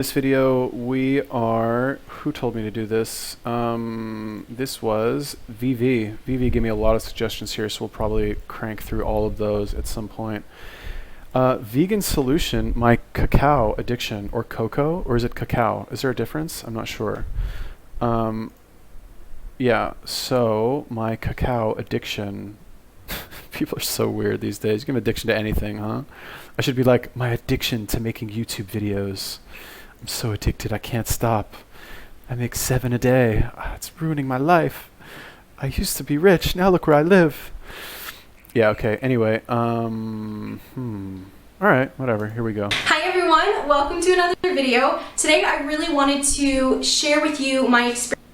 This video, who told me to do this? This was VV. VV gave me a lot of suggestions here, so we'll probably crank through all of those at some point. Vegan solution, my cacao addiction, or cocoa, or is it cacao? Is there a difference? I'm not sure. Yeah, so my cacao addiction. People are so weird these days. You can have addiction to anything, huh? I should be like, my addiction to making YouTube videos. I'm so addicted, I can't stop. I make 7 a day. It's ruining my life. I used to be rich, now look where I live. Yeah, okay, anyway, alright, whatever, here we go. Hi everyone, welcome to another video. Today I really wanted to share with you my experience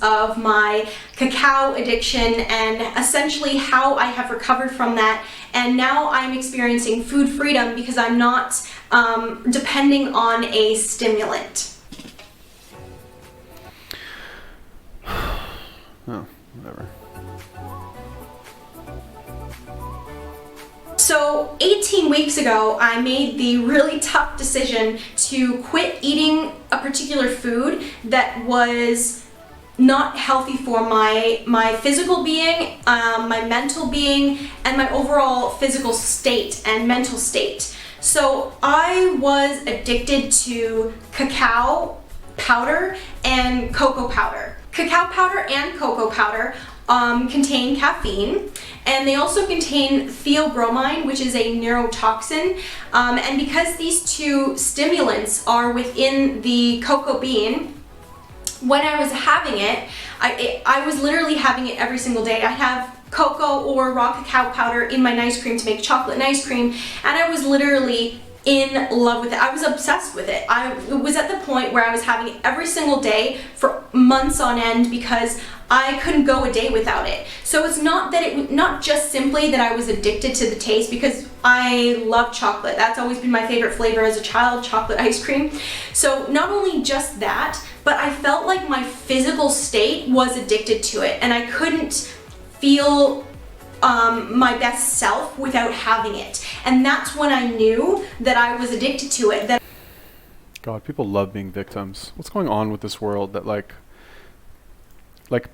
of my cacao addiction and essentially how I have recovered from that, and now I'm experiencing food freedom because I'm not depending on a stimulant. Oh, whatever. So 18 weeks ago, I made the really tough decision to quit eating a particular food that was not healthy for my physical being, my mental being, and my overall physical state and mental state. So I was addicted to cacao powder and cocoa powder. Cacao powder and cocoa powder contain caffeine, and they also contain theobromine, which is a neurotoxin, and because these two stimulants are within the cocoa bean, when I was having it, I was literally having it every single day. I have cocoa or raw cacao powder in my nice cream to make chocolate and ice cream, and I was literally in love with it. I was obsessed with it. It was at the point where I was having it every single day for months on end because I couldn't go a day without it. So it's not just simply that I was addicted to the taste, because I love chocolate. That's always been my favorite flavor as a child, chocolate ice cream. So not only just that, but I felt like my physical state was addicted to it, and I couldn't feel my best self without having it. And that's when I knew that I was addicted to it. God, people love being victims. What's going on with this world that like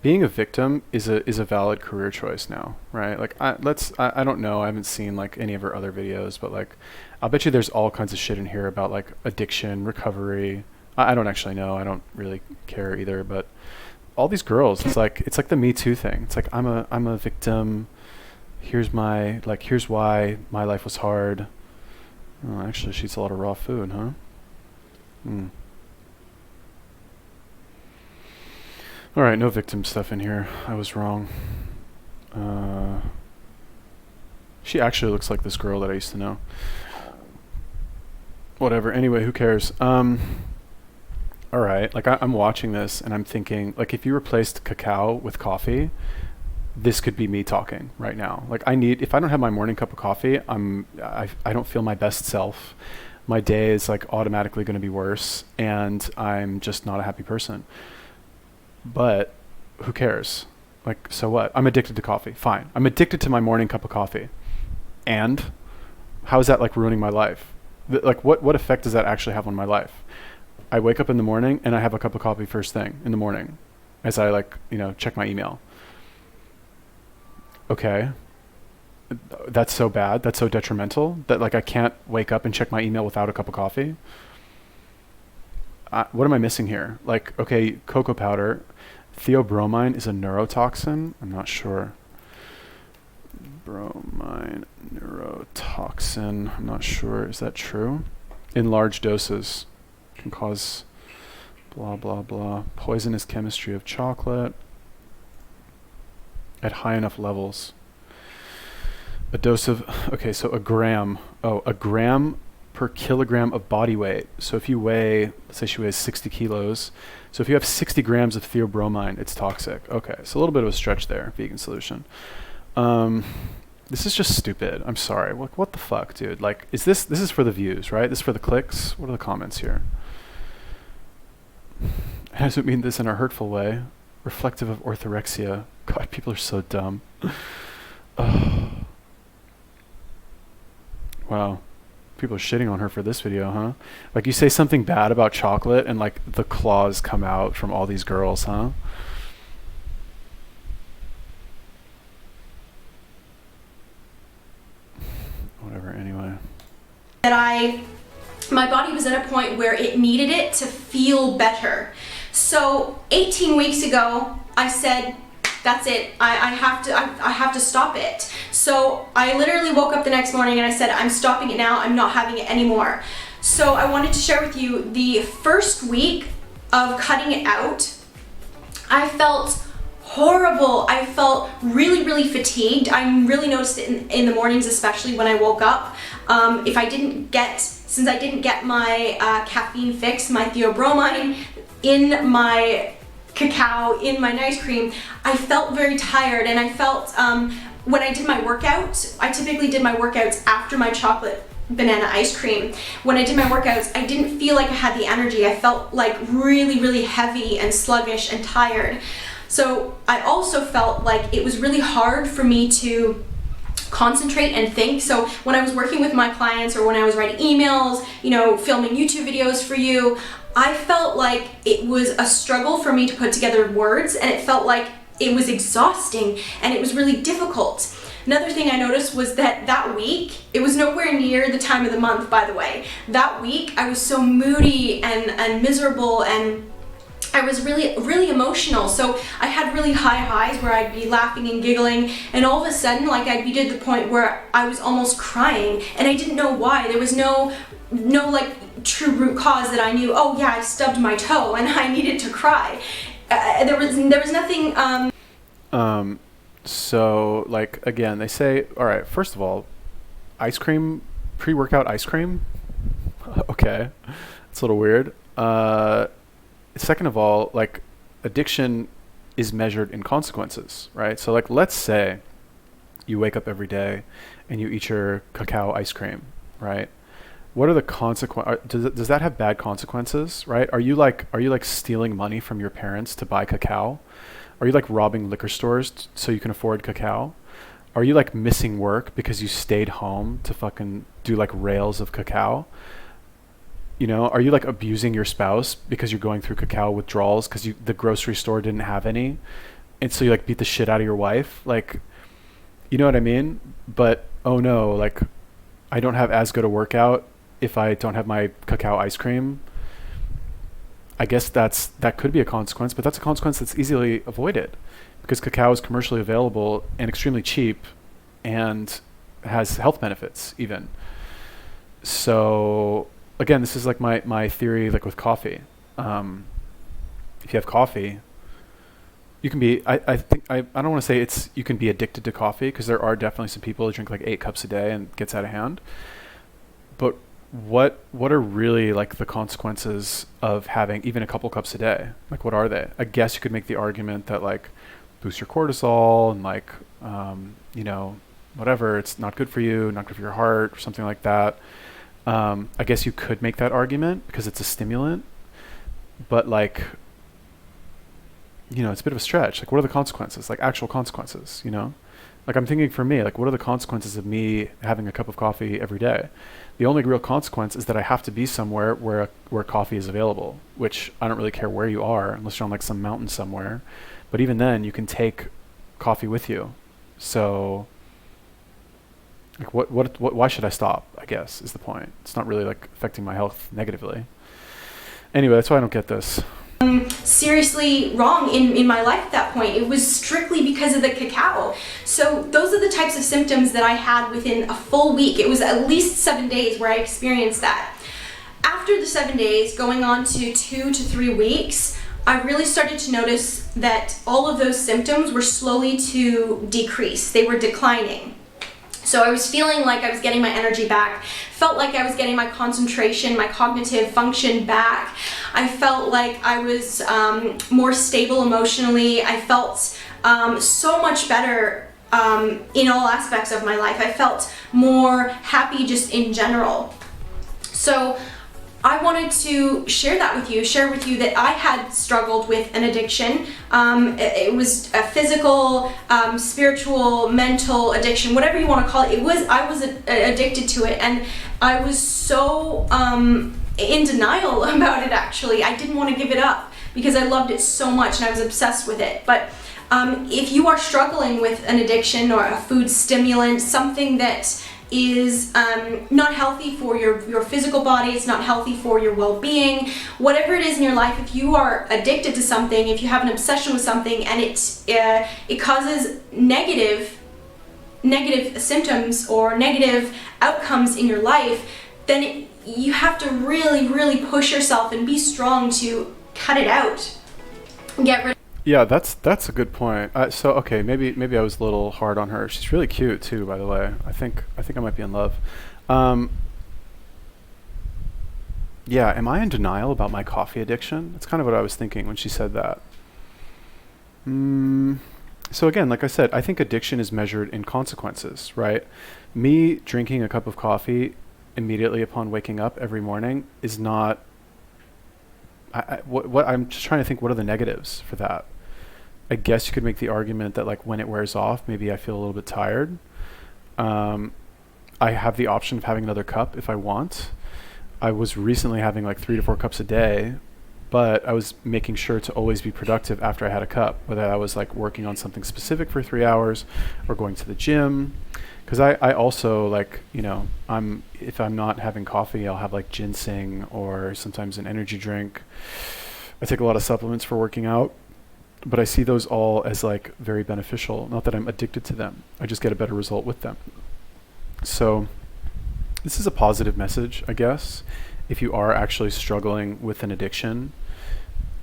being a victim is a valid career choice now, right? Like I don't know, I haven't seen like any of her other videos, but like I'll bet you there's all kinds of shit in here about like addiction, recovery. I don't actually know. I don't really care either, but all these girls, it's like the Me Too thing. It's like I'm a victim. Here's why my life was hard. Oh, actually she eats a lot of raw food, huh? Alright, no victim stuff in here. I was wrong. She actually looks like this girl that I used to know. Whatever, anyway, who cares? Alright, like I'm watching this and I'm thinking, like, if you replaced cacao with coffee, this could be me talking right now. Like if I don't have my morning cup of coffee, I don't feel my best self. My day is like automatically going to be worse, and I'm just not a happy person. But who cares? Like, so what? I'm addicted to coffee. Fine. I'm addicted to my morning cup of coffee. And how is that like ruining my life? Like what effect does that actually have on my life? I wake up in the morning and I have a cup of coffee first thing in the morning as I check my email. Okay. That's so bad. That's so detrimental that like I can't wake up and check my email without a cup of coffee. What am I missing here? Like, okay, cocoa powder. Theobromine is a neurotoxin. I'm not sure. Bromine, neurotoxin. I'm not sure. Is that true? In large doses can cause blah, blah, blah. Poisonous chemistry of chocolate at high enough levels. A dose of, okay, so a gram per kilogram of body weight. So if you weigh, let's say she weighs 60 kilos. So if you have 60 grams of theobromine, it's toxic. Okay, so a little bit of a stretch there, vegan solution. This is just stupid. I'm sorry. What the fuck, dude? Like, this is for the views, right? This is for the clicks? What are the comments here? I doesn't mean this in a hurtful way. Reflective of orthorexia. God, people are so dumb. Wow. People are shitting on her for this video, huh? Like you say something bad about chocolate and like the claws come out from all these girls, huh? Whatever, anyway. That my body was at a point where it needed it to feel better. So 18 weeks ago, I said, that's it. I have to stop it. So I literally woke up the next morning and I said, I'm stopping it now. I'm not having it anymore. So I wanted to share with you the first week of cutting it out. I felt horrible. I felt really, really fatigued. I really noticed it in the mornings, especially when I woke up. Since I didn't get my caffeine fix, my theobromine in my cacao, in my ice cream, I felt very tired, and I felt when I did my workout, I typically did my workouts after my chocolate banana ice cream. When I did my workouts, I didn't feel like I had the energy. I felt like really, really heavy and sluggish and tired. So I also felt like it was really hard for me to concentrate and think. So when I was working with my clients or when I was writing emails, filming YouTube videos for you, I felt like it was a struggle for me to put together words, and it felt like it was exhausting and it was really difficult. Another thing I noticed was that week, it was nowhere near the time of the month, by the way. That week I was so moody and miserable, and I was really, really emotional. So I had really high highs where I'd be laughing and giggling, and all of a sudden, like, I'd be to the point where I was almost crying, and I didn't know why. There was no like true root cause that I knew, oh yeah, I stubbed my toe and I needed to cry. There was nothing. So like again, they say, all right, first of all, ice cream, pre-workout ice cream. Okay, it's a little weird. Second of all, like, addiction is measured in consequences, right? So like, let's say you wake up every day and you eat your cacao ice cream, right? What are the consequences? Does that have bad consequences, right? Are you like stealing money from your parents to buy cacao? Are you like robbing liquor stores so you can afford cacao? Are you like missing work because you stayed home to fucking do like rails of cacao? Are you like abusing your spouse because you're going through cacao withdrawals because the grocery store didn't have any, and so you like beat the shit out of your wife? Like, you know what I mean? But oh no, like, I don't have as good a workout if I don't have my cacao ice cream. I guess that could be a consequence, but that's a consequence that's easily avoided because cacao is commercially available and extremely cheap and has health benefits even. So again, this is like my theory, like with coffee. If you have coffee, you can be, I think, I don't want to say you can be addicted to coffee, because there are definitely some people who drink like 8 cups a day and it gets out of hand. But what are really like the consequences of having even a couple cups a day? Like, what are they? I guess you could make the argument that like boost your cortisol and like, whatever, it's not good for you, not good for your heart or something like that. I guess you could make that argument because it's a stimulant, but like, it's a bit of a stretch. Like, what are the consequences? Like, actual consequences, Like, I'm thinking for me, like, what are the consequences of me having a cup of coffee every day? The only real consequence is that I have to be somewhere where coffee is available, which I don't really care where you are, unless you're on like some mountain somewhere. But even then, you can take coffee with you. So like, what why should I stop, I guess, is the point. It's not really like affecting my health negatively. Anyway, that's why I don't get this. Seriously wrong in my life at that point. It was strictly because of the cacao. So those are the types of symptoms that I had within a full week. It was at least 7 days where I experienced that. After the 7 days, going on to 2 to 3 weeks, I really started to notice that all of those symptoms were slowly to decrease. They were declining. So I was feeling like I was getting my energy back, felt like I was getting my concentration, my cognitive function back. I felt like I was more stable emotionally. I felt so much better in all aspects of my life. I felt more happy just in general. So I wanted to share with you that I had struggled with an addiction. It was a physical, spiritual, mental addiction, whatever you want to call it. I was addicted to it, and I was so in denial about it, actually. I didn't want to give it up because I loved it so much and I was obsessed with it. But if you are struggling with an addiction or a food stimulant, something that is not healthy for your physical body, it's not healthy for your well-being, whatever it is in your life, if you are addicted to something, if you have an obsession with something and it causes negative symptoms or negative outcomes in your life, then you have to really, really push yourself and be strong to cut it out. Get rid. Yeah, that's a good point. So okay, maybe I was a little hard on her. She's really cute too, by the way. I think I might be in love. Yeah, am I in denial about my coffee addiction? That's kind of what I was thinking when she said that. So again, like I said, I think addiction is measured in consequences, right? Me drinking a cup of coffee immediately upon waking up every morning is not. What I'm just trying to think. What are the negatives for that? I guess you could make the argument that like when it wears off, maybe I feel a little bit tired. I have the option of having another cup if I want. I was recently having like 3 to 4 cups a day, but I was making sure to always be productive after I had a cup, whether I was like working on something specific for 3 hours or going to the gym. Because I also like, if I'm not having coffee, I'll have like ginseng or sometimes an energy drink. I take a lot of supplements for working out, but I see those all as like very beneficial. Not that I'm addicted to them. I just get a better result with them. So this is a positive message, I guess. If you are actually struggling with an addiction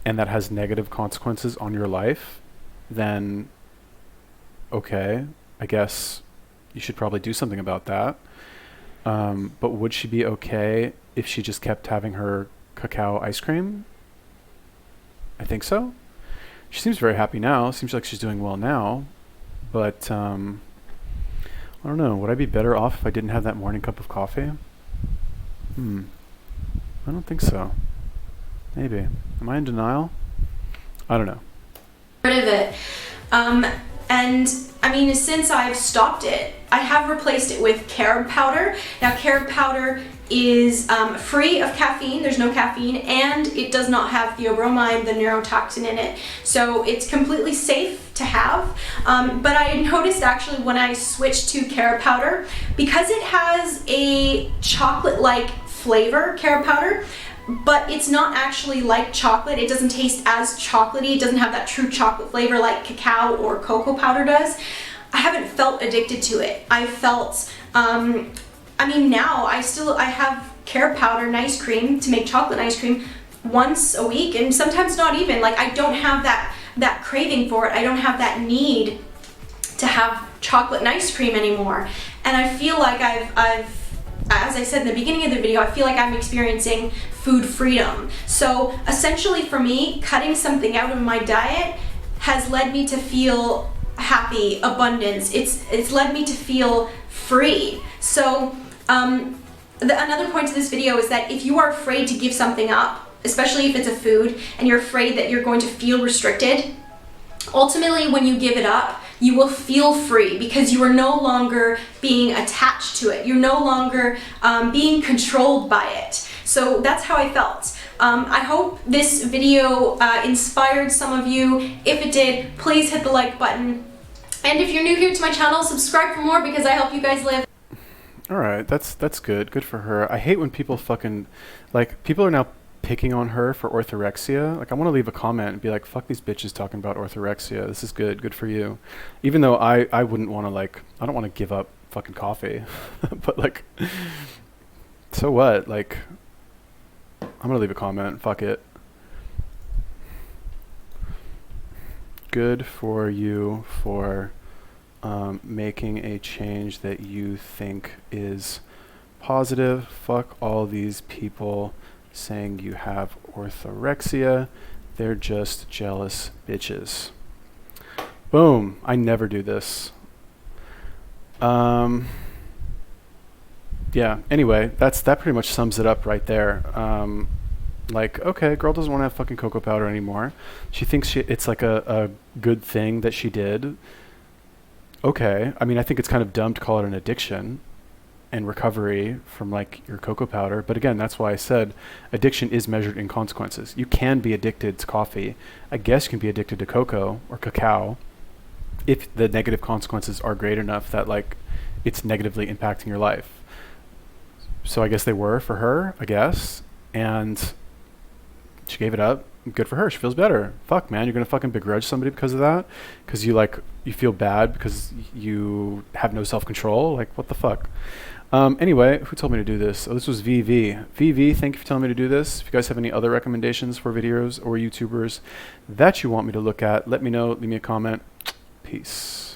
and that has negative consequences on your life, then okay, I guess you should probably do something about that. But would she be okay if she just kept having her cacao ice cream? I think so. She seems very happy now. Seems like she's doing well now. But I don't know. Would I be better off if I didn't have that morning cup of coffee? I don't think so. Maybe. Am I in denial? I don't know. Rid of it. And I mean, since I've stopped it, I have replaced it with carob powder. Now, carob powder is free of caffeine. There's no caffeine, and it does not have theobromine, the neurotoxin, in it. So it's completely safe to have. But I noticed actually when I switched to carob powder, because it has a chocolate-like flavor, carob powder, but it's not actually like chocolate. It doesn't taste as chocolatey. It doesn't have that true chocolate flavor like cacao or cocoa powder does. I haven't felt addicted to it. I felt, now I have carob powder and ice cream to make chocolate ice cream once a week, and sometimes not even. Like, I don't have that craving for it. I don't have that need to have chocolate and ice cream anymore. And I feel like I've as I said in the beginning of the video, I feel like I'm experiencing food freedom. So essentially for me, cutting something out of my diet has led me to feel happy, abundance. It's led me to feel free. So another point to this video is that if you are afraid to give something up, especially if it's a food, and you're afraid that you're going to feel restricted, ultimately when you give it up, you will feel free because you are no longer being attached to it. You're no longer being controlled by it. So that's how I felt. I hope this video inspired some of you. If it did, please hit the like button. And if you're new here to my channel, subscribe for more because I help you guys live. All right, that's good. Good for her. I hate when people people are now picking on her for orthorexia. Like, I want to leave a comment and be like, fuck these bitches talking about orthorexia. This is good for you. Even though I wouldn't want to, I don't want to give up fucking coffee. But so what? I'm gonna leave a comment. Fuck it. Good for you for making a change that you think is positive. Fuck all these people saying you have orthorexia. They're just jealous bitches. Boom. I never do this. Yeah. Anyway, that pretty much sums it up right there. Like, okay, girl doesn't want to have fucking cocoa powder anymore. She thinks it's like a good thing that she did. Okay. I mean, I think it's kind of dumb to call it an addiction and recovery from like your cocoa powder. But again, that's why I said addiction is measured in consequences. You can be addicted to coffee. I guess you can be addicted to cocoa or cacao if the negative consequences are great enough that like it's negatively impacting your life. So I guess they were for her, I guess. And she gave it up. Good for her. She feels better. Fuck, man, you're gonna fucking begrudge somebody because of that? Because you feel bad because you have no self control. Like, what the fuck? Anyway, who told me to do this? Oh, this was VV. VV, thank you for telling me to do this. If you guys have any other recommendations for videos or YouTubers that you want me to look at, let me know. Leave me a comment. Peace.